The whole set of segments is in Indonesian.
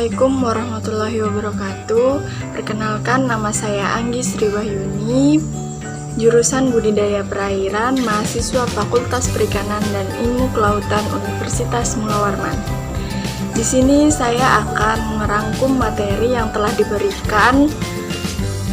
Assalamualaikum warahmatullahi wabarakatuh. Perkenalkan, nama saya Anggi Sri Wahyuni, jurusan Budidaya Perairan, mahasiswa Fakultas Perikanan dan Ilmu Kelautan Universitas Mula Warman. Di sini saya akan merangkum materi yang telah diberikan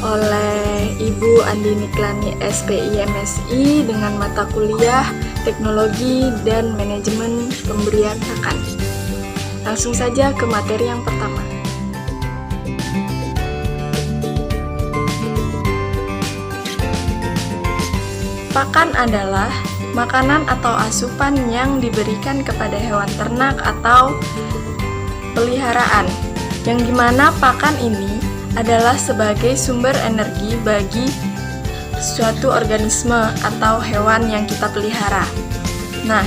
oleh Ibu Andini Klani SPI MSI dengan mata kuliah Teknologi dan Manajemen Pemberian Pakan. Langsung saja ke materi yang pertama. Pakan adalah makanan atau asupan yang diberikan kepada hewan ternak atau peliharaan, yang dimana pakan ini adalah sebagai sumber energi bagi suatu organisme atau hewan yang kita pelihara. Nah,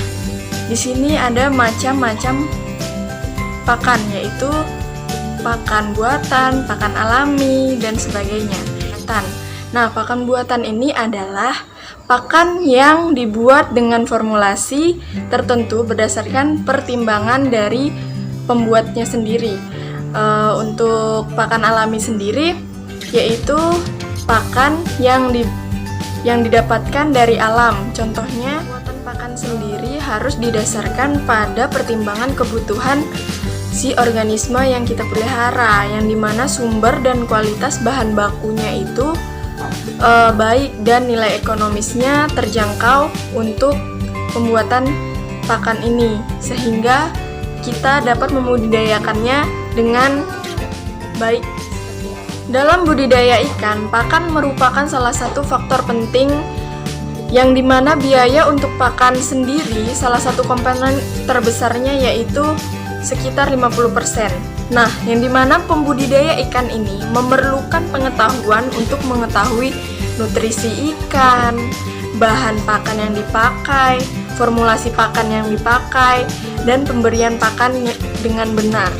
di sini ada macam-macam pakan, yaitu pakan buatan, pakan alami, dan sebagainya. Nah, pakan buatan ini adalah pakan yang dibuat dengan formulasi tertentu berdasarkan pertimbangan dari pembuatnya sendiri. Untuk pakan alami sendiri, yaitu pakan yang didapatkan dari alam. Contohnya, buatan pakan sendiri harus didasarkan pada pertimbangan kebutuhan si organisme yang kita pelihara, yang dimana sumber dan kualitas bahan bakunya itu baik dan nilai ekonomisnya terjangkau untuk pembuatan pakan ini, sehingga kita dapat membudidayakannya dengan baik. Dalam budidaya ikan, pakan merupakan salah satu faktor penting yang dimana biaya untuk pakan sendiri salah satu komponen terbesarnya yaitu sekitar 50%. Nah, yang dimana pembudidaya ikan ini memerlukan pengetahuan untuk mengetahui nutrisi ikan, bahan pakan yang dipakai, formulasi pakan yang dipakai, dan pemberian pakan dengan benar.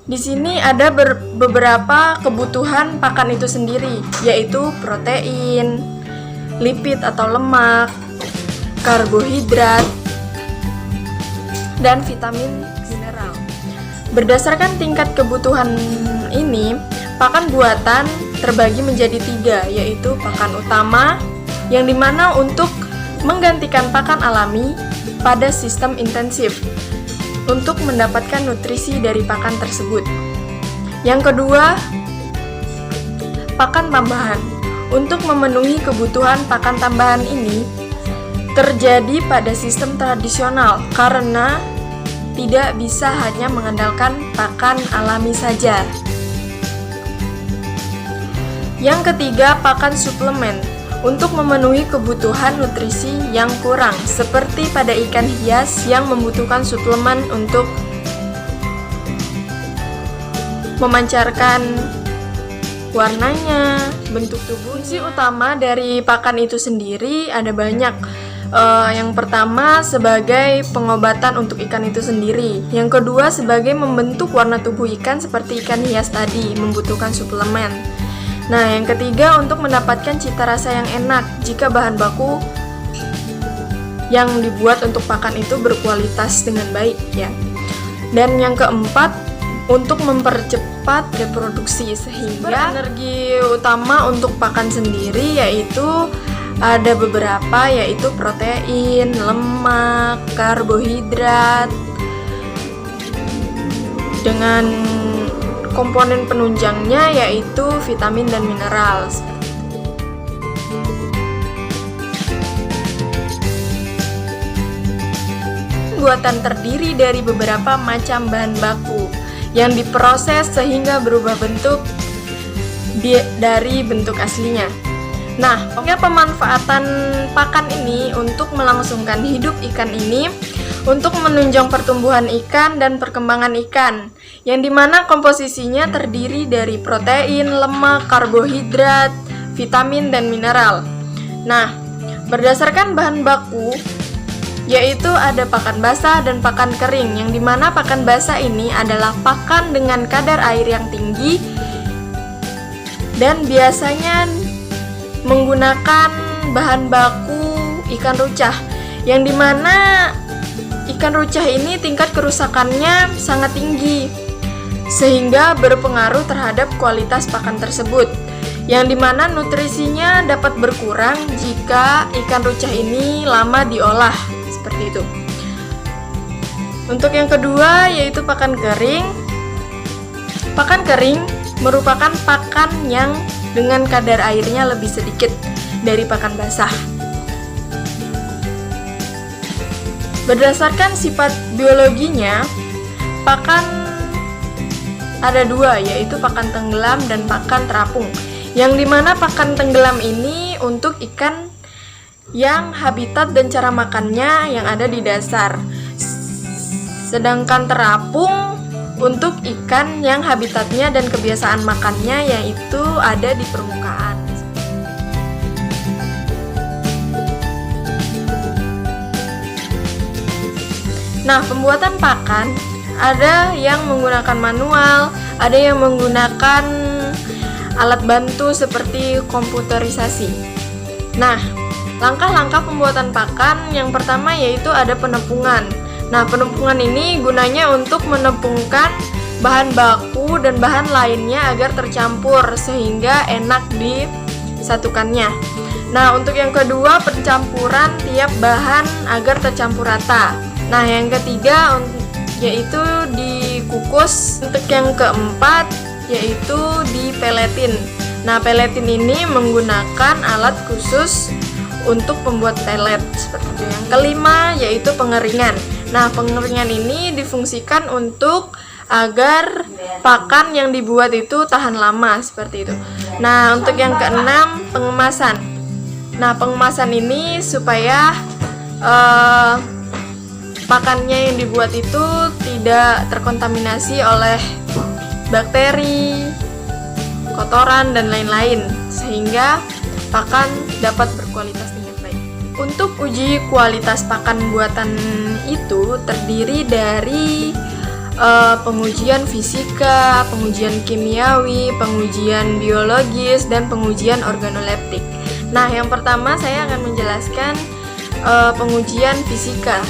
Di sini ada beberapa kebutuhan pakan itu sendiri, yaitu protein, lipid atau lemak, karbohidrat, dan vitamin mineral. Berdasarkan tingkat kebutuhan ini, pakan buatan terbagi menjadi 3, yaitu pakan utama, yang dimana untuk menggantikan pakan alami pada sistem intensif untuk mendapatkan nutrisi dari pakan tersebut. Yang kedua, pakan tambahan. Untuk memenuhi kebutuhan pakan tambahan ini terjadi pada sistem tradisional karena tidak bisa hanya mengandalkan pakan alami saja. Yang ketiga, pakan suplemen. Untuk memenuhi kebutuhan nutrisi yang kurang, seperti pada ikan hias yang membutuhkan suplemen untuk memancarkan warnanya, bentuk tubuh. Fungsi utama dari pakan itu sendiri ada banyak. Yang pertama sebagai pengobatan untuk ikan itu sendiri. Yang kedua sebagai membentuk warna tubuh ikan seperti ikan hias tadi, membutuhkan suplemen. Nah, yang ketiga untuk mendapatkan cita rasa yang enak jika bahan baku yang dibuat untuk pakan itu berkualitas dengan baik ya. Dan yang keempat untuk mempercepat reproduksi, sehingga energi utama untuk pakan sendiri yaitu ada beberapa, yaitu protein, lemak, karbohidrat, dengan komponen penunjangnya yaitu vitamin dan mineral. Buatan terdiri dari beberapa macam bahan baku yang diproses sehingga berubah bentuk dari bentuk aslinya. Nah, pemanfaatan pakan ini untuk melangsungkan hidup ikan ini untuk menunjang pertumbuhan ikan dan perkembangan ikan, yang dimana komposisinya terdiri dari protein, lemak, karbohidrat, vitamin, dan mineral. Nah, berdasarkan bahan baku, yaitu ada pakan basah dan pakan kering, yang dimana pakan basah ini adalah pakan dengan kadar air yang tinggi dan biasanya menggunakan bahan baku ikan rucah, yang dimana ikan rucah ini tingkat kerusakannya sangat tinggi, sehingga berpengaruh terhadap kualitas pakan tersebut, yang dimana nutrisinya dapat berkurang jika ikan rucah ini lama diolah, seperti itu. Untuk yang kedua yaitu pakan kering. Pakan kering merupakan pakan yang dengan kadar airnya lebih sedikit dari pakan basah. Berdasarkan sifat biologinya, pakan ada dua, yaitu pakan tenggelam dan pakan terapung. Yang dimana pakan tenggelam ini untuk ikan yang habitat dan cara makannya yang ada di dasar. Sedangkan terapung untuk ikan yang habitatnya dan kebiasaan makannya yaitu ada di permukaan. Nah, pembuatan pakan ada yang menggunakan manual, ada yang menggunakan alat bantu seperti komputerisasi. Nah, langkah-langkah pembuatan pakan yang pertama yaitu ada penepungan. Nah, penepungan ini gunanya untuk menepungkan bahan baku dan bahan lainnya agar tercampur sehingga enak disatukannya. Nah, untuk yang kedua pencampuran tiap bahan agar tercampur rata. Nah, yang ketiga yaitu dikukus. Untuk yang keempat yaitu dipeletin. Nah, peletin ini menggunakan alat khusus untuk pembuat pelet seperti itu. Yang kelima yaitu pengeringan. Nah, pengeringan ini difungsikan untuk agar pakan yang dibuat itu tahan lama seperti itu. Nah, untuk yang keenam pengemasan. Nah, pengemasan ini supaya pakannya yang dibuat itu tidak terkontaminasi oleh bakteri, kotoran, dan lain-lain, sehingga pakan dapat berkualitas dengan baik. Untuk uji kualitas pakan buatan itu terdiri dari pengujian fisika, pengujian kimiawi, pengujian biologis, dan pengujian organoleptik. Nah, yang pertama saya akan menjelaskan pengujian fisika.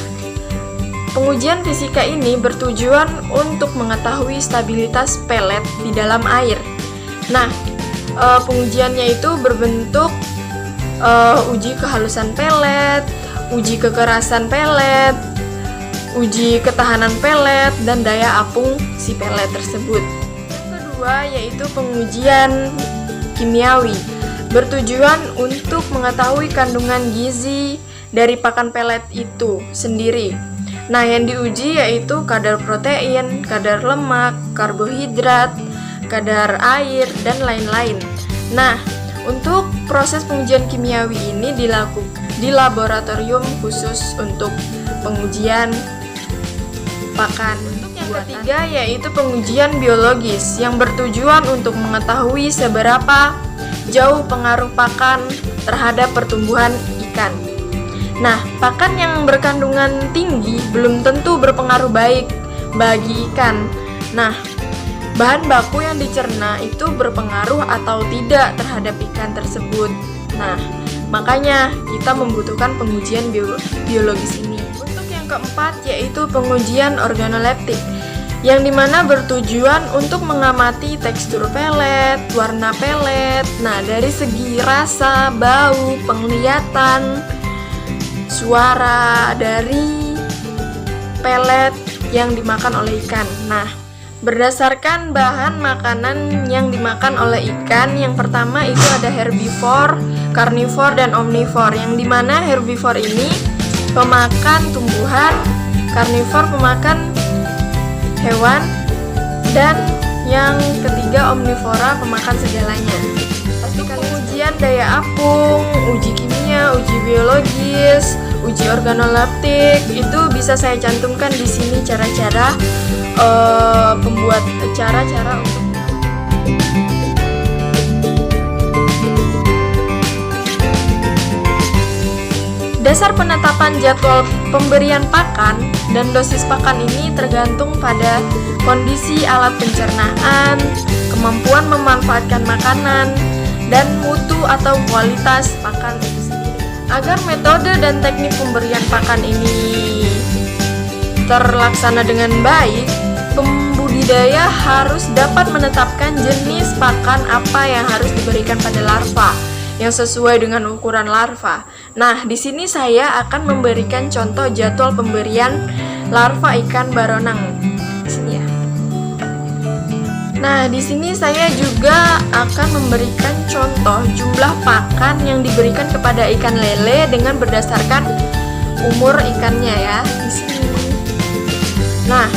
Pengujian fisika ini bertujuan untuk mengetahui stabilitas pelet di dalam air. Nah, pengujiannya itu berbentuk uji kehalusan pelet, uji kekerasan pelet, uji ketahanan pelet, dan daya apung si pelet tersebut. Yang kedua yaitu pengujian kimiawi, bertujuan untuk mengetahui kandungan gizi dari pakan pelet itu sendiri. Nah, yang diuji yaitu kadar protein, kadar lemak, karbohidrat, kadar air, dan lain-lain. Nah, untuk proses pengujian kimiawi ini dilakukan di laboratorium khusus untuk pengujian pakan. Untuk yang ketiga yaitu pengujian biologis yang bertujuan untuk mengetahui seberapa jauh pengaruh pakan terhadap pertumbuhan ikan. Nah, pakan yang berkandungan tinggi belum tentu berpengaruh baik bagi ikan. Nah, bahan baku yang dicerna itu berpengaruh atau tidak terhadap ikan tersebut. Nah, makanya kita membutuhkan pengujian biologis ini. Untuk yang keempat yaitu pengujian organoleptik, yang dimana bertujuan untuk mengamati tekstur pelet, warna pelet, nah dari segi rasa, bau, penglihatan, suara dari pelet yang dimakan oleh ikan. Nah, berdasarkan bahan makanan yang dimakan oleh ikan, yang pertama itu ada herbivore, karnivore, dan omnivore. Yang dimana herbivore ini pemakan tumbuhan, karnivore pemakan hewan, dan yang ketiga omnivora pemakan segalanya. Ujian daya apung, uji kimia, uji biologis, uji organoleptik itu bisa saya cantumkan di sini cara-cara cara-cara untuk dasar penetapan jadwal pemberian pakan dan dosis pakan ini tergantung pada kondisi alat pencernaan, kemampuan memanfaatkan makanan, dan mutu atau kualitas pakan itu sendiri. Agar metode dan teknik pemberian pakan ini terlaksana dengan baik, pembudidaya harus dapat menetapkan jenis pakan apa yang harus diberikan pada larva yang sesuai dengan ukuran larva. Nah, di sini saya akan memberikan contoh jadwal pemberian larva ikan baronang. Di sini ya. Nah, di sini saya juga akan memberikan contoh jumlah pakan yang diberikan kepada ikan lele dengan berdasarkan umur ikannya ya, di sini. Nah,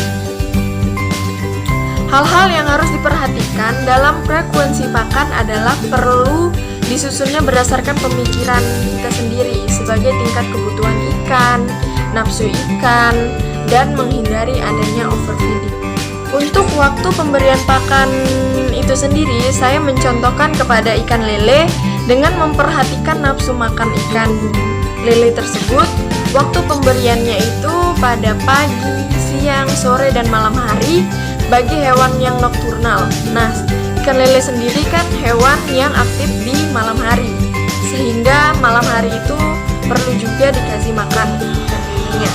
hal-hal yang harus diperhatikan dalam frekuensi pakan adalah perlu disusunnya berdasarkan pemikiran kita sendiri sebagai tingkat kebutuhan ikan, nafsu ikan, dan menghindari adanya overfeeding. Untuk waktu pemberian pakan itu sendiri, saya mencontohkan kepada ikan lele dengan memperhatikan nafsu makan ikan lele tersebut. Waktu pemberiannya itu pada pagi, siang, sore, dan malam hari bagi hewan yang nokturnal. Nah, ikan lele sendiri kan hewan yang aktif di malam hari, sehingga malam hari itu perlu juga dikasih makan ikan lelenya.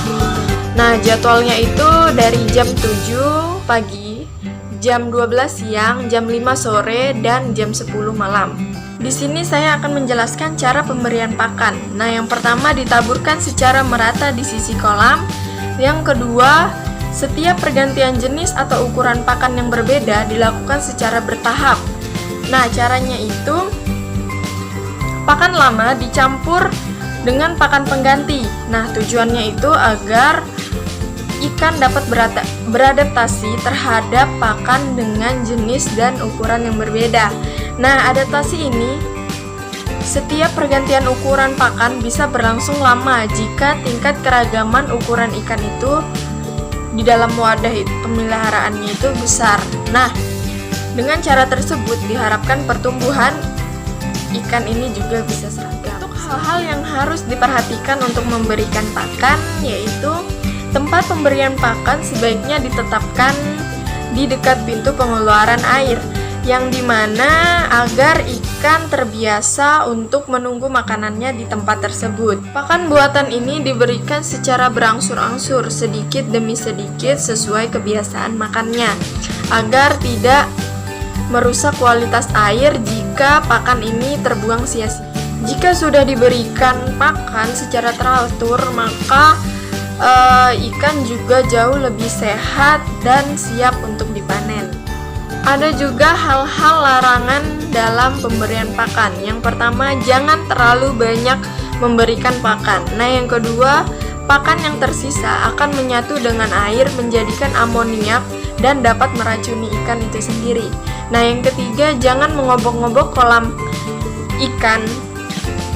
Nah, jadwalnya itu dari jam 7 pagi, jam 12 siang, jam 5 sore, dan jam 10 malam. Di sini saya akan menjelaskan cara pemberian pakan. Nah, yang pertama ditaburkan secara merata di sisi kolam. Yang kedua, setiap pergantian jenis atau ukuran pakan yang berbeda dilakukan secara bertahap. Nah, caranya itu pakan lama dicampur dengan pakan pengganti. Nah, tujuannya itu agar ikan dapat beradaptasi terhadap pakan dengan jenis dan ukuran yang berbeda. Nah, adaptasi ini, setiap pergantian ukuran pakan bisa berlangsung lama jika tingkat keragaman ukuran ikan itu di dalam wadah pemeliharaannya itu besar. Nah, dengan cara tersebut diharapkan pertumbuhan ikan ini juga bisa seragam. Untuk hal-hal yang harus diperhatikan untuk memberikan pakan, yaitu tempat pemberian pakan sebaiknya ditetapkan di dekat pintu pengeluaran air, yang dimana agar ikan terbiasa untuk menunggu makanannya di tempat tersebut. Pakan buatan ini diberikan secara berangsur-angsur, sedikit demi sedikit sesuai kebiasaan makannya, agar tidak merusak kualitas air jika pakan ini terbuang sia-sia. Jika sudah diberikan pakan secara teratur, maka ikan juga jauh lebih sehat dan siap untuk dipanen. Ada juga hal-hal larangan dalam pemberian pakan. Yang pertama, jangan terlalu banyak memberikan pakan. Nah, yang kedua, pakan yang tersisa akan menyatu dengan air menjadikan amoniak dan dapat meracuni ikan itu sendiri. Nah, yang ketiga, jangan mengobok-ngobok kolam ikan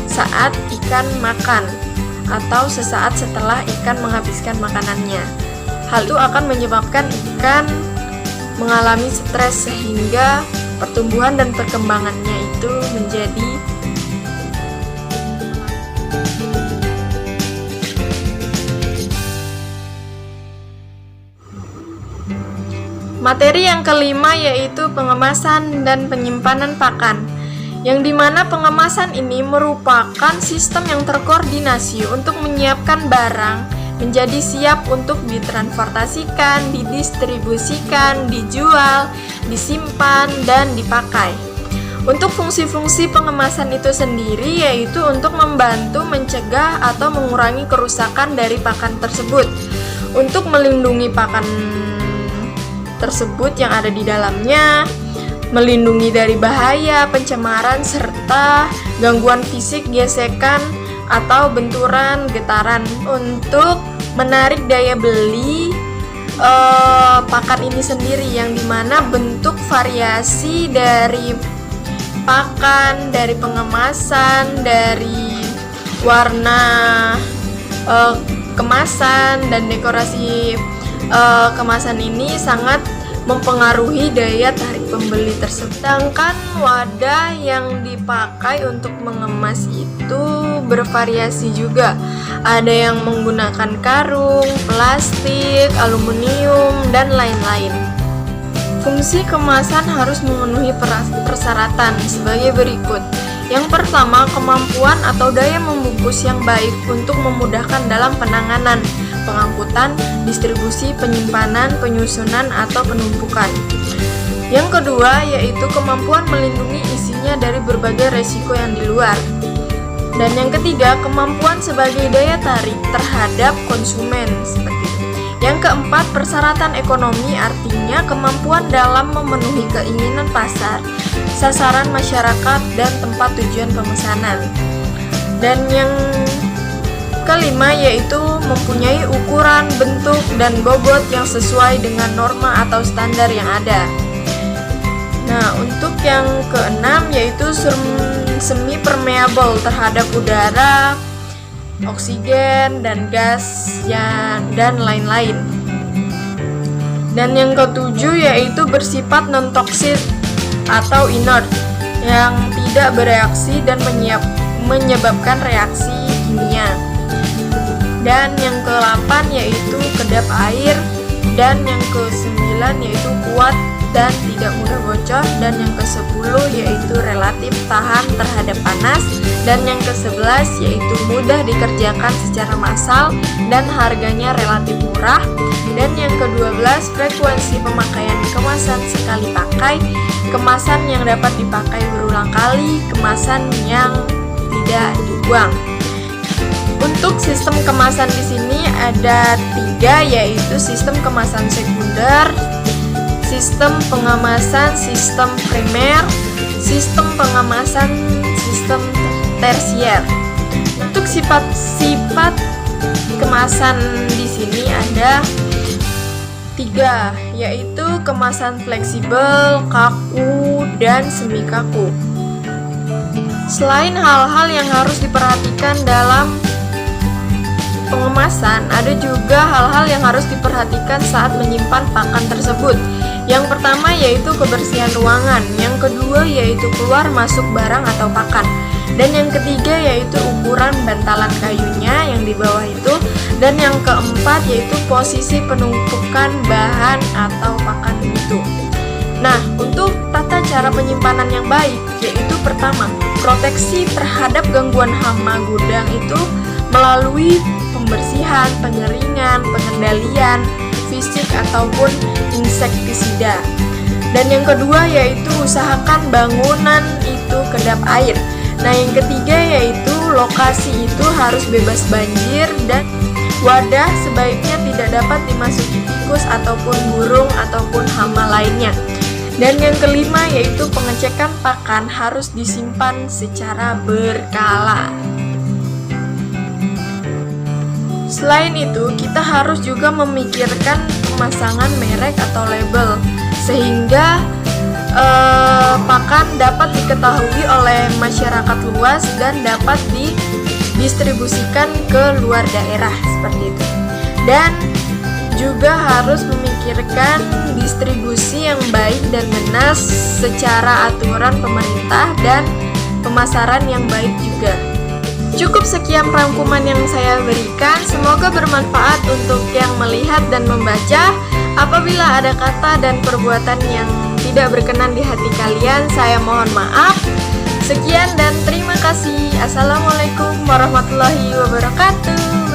saat ikan makan atau sesaat setelah ikan menghabiskan makanannya. Hal itu akan menyebabkan ikan mengalami stres sehingga pertumbuhan dan perkembangannya itu menjadi materi yang kelima, yaitu pengemasan dan penyimpanan pakan, yang dimana pengemasan ini merupakan sistem yang terkoordinasi untuk menyiapkan barang menjadi siap untuk ditransportasikan, didistribusikan, dijual, disimpan, dan dipakai. Untuk fungsi-fungsi pengemasan itu sendiri yaitu untuk membantu mencegah atau mengurangi kerusakan dari pakan tersebut, untuk melindungi pakan tersebut yang ada di dalamnya, melindungi dari bahaya, pencemaran, serta gangguan fisik, gesekan, atau benturan, getaran, untuk menarik daya beli pakan ini sendiri, yang dimana bentuk variasi dari pakan, dari pengemasan, dari warna kemasan dan dekorasi kemasan ini sangat mempengaruhi daya tarik pembeli tersebut. Sedangkan wadah yang dipakai untuk mengemas itu bervariasi juga. Ada yang menggunakan karung, plastik, aluminium, dan lain-lain. Fungsi kemasan harus memenuhi persyaratan sebagai berikut. Yang pertama, kemampuan atau daya membungkus yang baik untuk memudahkan dalam penanganan, pengangkutan, distribusi, penyimpanan, penyusunan, atau penumpukan. Yang kedua, yaitu kemampuan melindungi isinya dari berbagai resiko yang di luar. Dan yang ketiga, kemampuan sebagai daya tarik terhadap konsumen, seperti itu. Yang keempat, persyaratan ekonomi, artinya kemampuan dalam memenuhi keinginan pasar, sasaran masyarakat, dan tempat tujuan pemesanan. Dan yang kelima, yaitu mempunyai ukuran, bentuk, dan bobot yang sesuai dengan norma atau standar yang ada. Nah, untuk yang keenam, yaitu semi permeable terhadap udara, oksigen, dan gas, dan lain-lain. Dan yang ketujuh, yaitu bersifat non-toksik atau inert, yang tidak bereaksi dan menyebabkan reaksi kimia. Dan yang ke-8, yaitu kedap air. Dan yang ke-9, yaitu kuat dan tidak mudah bocor. Dan yang ke-10, yaitu relatif tahan terhadap panas. Dan yang ke-11, yaitu mudah dikerjakan secara massal dan harganya relatif murah. Dan yang ke-12, frekuensi pemakaian kemasan sekali pakai, kemasan yang dapat dipakai berulang kali, kemasan yang tidak dibuang. Untuk sistem kemasan di sini ada 3, yaitu sistem kemasan sekunder, sistem pengemasan sistem primer, sistem pengemasan sistem tersier. Untuk sifat-sifat kemasan di sini ada 3, yaitu kemasan fleksibel, kaku, dan semi kaku. Selain hal-hal yang harus diperhatikan dalam pengemasan, ada juga hal-hal yang harus diperhatikan saat menyimpan pakan tersebut. Yang pertama yaitu kebersihan ruangan, yang kedua yaitu keluar masuk barang atau pakan, dan yang ketiga yaitu ukuran bantalan kayunya yang di bawah itu, dan yang keempat yaitu posisi penumpukan bahan atau pakan itu. Nah, untuk tata cara penyimpanan yang baik, yaitu pertama, proteksi terhadap gangguan hama gudang itu melalui pembersihan, pengeringan, pengendalian fisik ataupun insektisida. Dan yang kedua yaitu usahakan bangunan itu kedap air. Nah, yang ketiga yaitu lokasi itu harus bebas banjir dan wadah sebaiknya tidak dapat dimasuki tikus ataupun burung ataupun hama lainnya. Dan yang kelima yaitu pengecekan pakan harus disimpan secara berkala. Selain itu, kita harus juga memikirkan pemasangan merek atau label sehingga pakan dapat diketahui oleh masyarakat luas dan dapat didistribusikan ke luar daerah seperti itu. Dan juga harus memikirkan distribusi yang baik dan benar secara aturan pemerintah dan pemasaran yang baik juga. Cukup sekian rangkuman yang saya berikan, semoga bermanfaat untuk yang melihat dan membaca. Apabila ada kata dan perbuatan yang tidak berkenan di hati kalian, saya mohon maaf. Sekian dan terima kasih. Assalamualaikum warahmatullahi wabarakatuh.